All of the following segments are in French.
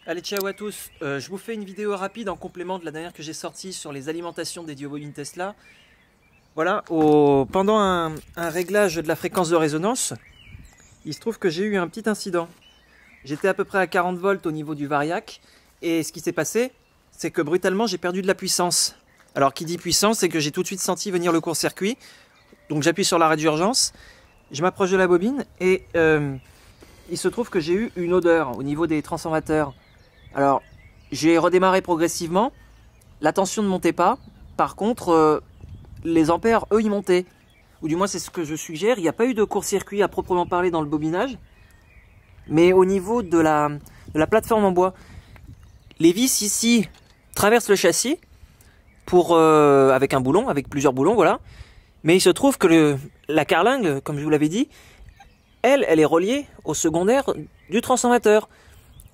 Allez, ciao à tous. Je vous fais une vidéo rapide en complément de la dernière que j'ai sortie sur les alimentations dédiées aux bobines Tesla. Voilà, pendant un réglage de la fréquence de résonance, il se trouve que j'ai eu un petit incident. J'étais à peu près à 40 volts au niveau du variac, et ce qui s'est passé, c'est que brutalement j'ai perdu de la puissance. Alors qui dit puissance, c'est que j'ai tout de suite senti venir le court-circuit. Donc j'appuie sur l'arrêt d'urgence, je m'approche de la bobine, et il se trouve que j'ai eu une odeur au niveau des transformateurs. Alors, j'ai redémarré progressivement, la tension ne montait pas, par contre, les ampères, eux, ils montaient. Ou du moins, c'est ce que je suggère, il n'y a pas eu de court-circuit à proprement parler dans le bobinage, mais au niveau de la plateforme en bois, les vis ici traversent le châssis avec un boulon, avec plusieurs boulons, voilà. Mais il se trouve que la carlingue, comme je vous l'avais dit, elle est reliée au secondaire du transformateur.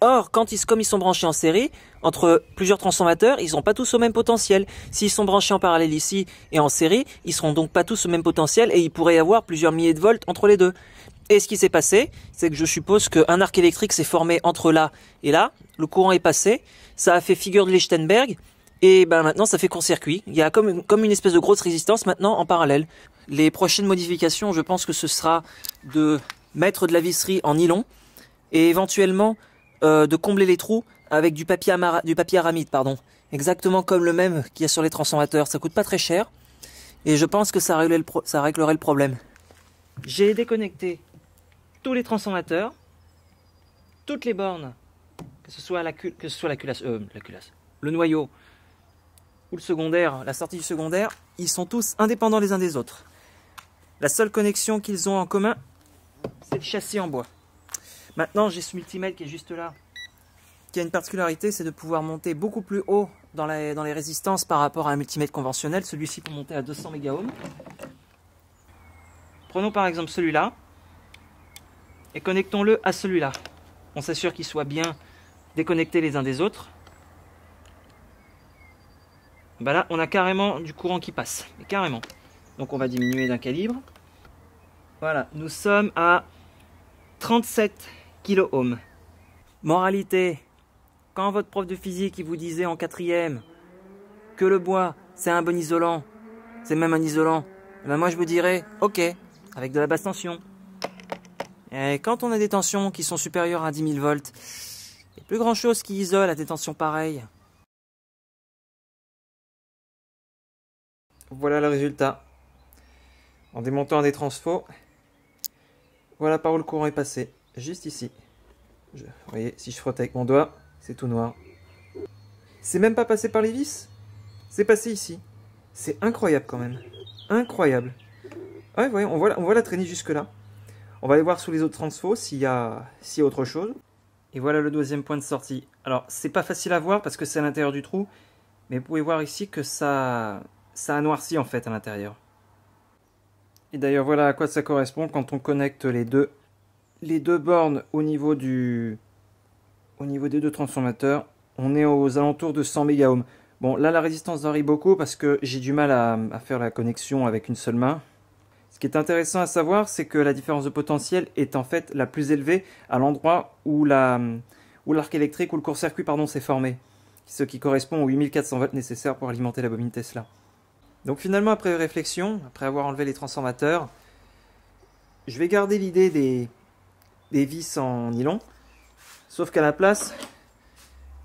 Or, comme ils sont branchés en série, entre plusieurs transformateurs, ils n'ont pas tous au même potentiel. S'ils sont branchés en parallèle ici et en série, ils seront donc pas tous au même potentiel et il pourrait y avoir plusieurs milliers de volts entre les deux. Et ce qui s'est passé, c'est que je suppose qu'un arc électrique s'est formé entre là et là, le courant est passé, ça a fait figure de Lichtenberg, et ben maintenant ça fait court-circuit. Il y a comme une espèce de grosse résistance maintenant en parallèle. Les prochaines modifications, je pense que ce sera de mettre de la visserie en nylon, et éventuellement de combler les trous avec du papier aramide, pardon. Exactement comme le même qu'il y a sur les transformateurs. Ça coûte pas très cher. Et je pense que ça réglerait le problème. J'ai déconnecté tous les transformateurs, toutes les bornes, que ce soit la culasse, le noyau ou le secondaire, la sortie du secondaire, ils sont tous indépendants les uns des autres. La seule connexion qu'ils ont en commun, c'est le châssis en bois. Maintenant, j'ai ce multimètre qui est juste là, qui a une particularité, c'est de pouvoir monter beaucoup plus haut dans les résistances par rapport à un multimètre conventionnel. Celui-ci peut monter à 200 mégaohms. Prenons par exemple celui-là et connectons-le à celui-là. On s'assure qu'ils soient bien déconnectés les uns des autres. Ben là, on a carrément du courant qui passe, mais carrément. Donc on va diminuer d'un calibre. Voilà, nous sommes à 37 kOhms. Moralité, quand votre prof de physique il vous disait en 4e que le bois c'est un bon isolant, c'est même un isolant, ben moi je vous dirais ok, avec de la basse tension. Et quand on a des tensions qui sont supérieures à 10 000 volts, il n'y a plus grand chose qui isole à des tensions pareilles. Voilà le résultat. En démontant des transfos, voilà par où le courant est passé, juste ici. Vous voyez, si je frotte avec mon doigt, c'est tout noir. C'est même pas passé par les vis, c'est passé ici. C'est incroyable quand même. Incroyable. Ouais, voyez, on voit la traînée jusque là. On va aller voir sous les autres transfos s'il y a autre chose. Et voilà le deuxième point de sortie. Alors, c'est pas facile à voir parce que c'est à l'intérieur du trou, mais vous pouvez voir ici que ça a noirci en fait à l'intérieur. Et d'ailleurs, voilà à quoi ça correspond quand on connecte les deux bornes au niveau des deux transformateurs. On est aux alentours de 100 mégaohms. Bon, là, la résistance varie beaucoup parce que j'ai du mal à faire la connexion avec une seule main. Ce qui est intéressant à savoir, c'est que la différence de potentiel est en fait la plus élevée à l'endroit où l'arc électrique ou le court-circuit s'est formé. Ce qui correspond aux 8400 volts nécessaires pour alimenter la bobine Tesla. Donc finalement, après réflexion, après avoir enlevé les transformateurs, je vais garder l'idée des vis en nylon, sauf qu'à la place,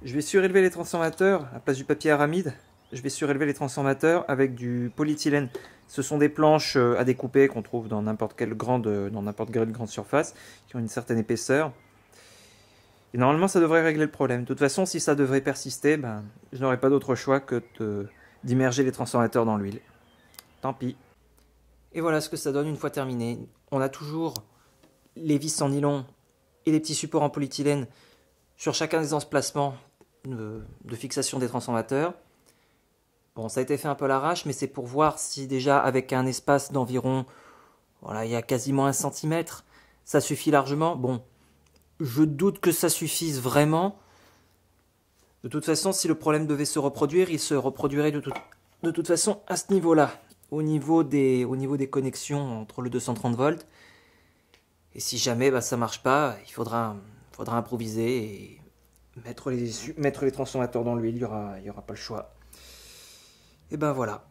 je vais surélever les transformateurs, à la place du papier aramide, je vais surélever les transformateurs avec du polyéthylène. Ce sont des planches à découper qu'on trouve dans n'importe quelle grande surface, qui ont une certaine épaisseur. Et normalement, ça devrait régler le problème. De toute façon, si ça devrait persister, ben, je n'aurai pas d'autre choix que d'immerger les transformateurs dans l'huile. Tant pis. Et voilà ce que ça donne une fois terminé. On a toujours les vis en nylon et les petits supports en polyéthylène sur chacun des emplacements de fixation des transformateurs. Bon, ça a été fait un peu à l'arrache, mais c'est pour voir si déjà avec un espace d'environ, voilà, il y a quasiment 1 cm, ça suffit largement. Bon, je doute que ça suffise vraiment. De toute façon, si le problème devait se reproduire, il se reproduirait de toute façon à ce niveau-là, au niveau des connexions entre le 230 volts. Et si jamais ça marche pas, il faudra improviser mettre les transformateurs dans l'huile, il y aura pas le choix. Et ben voilà.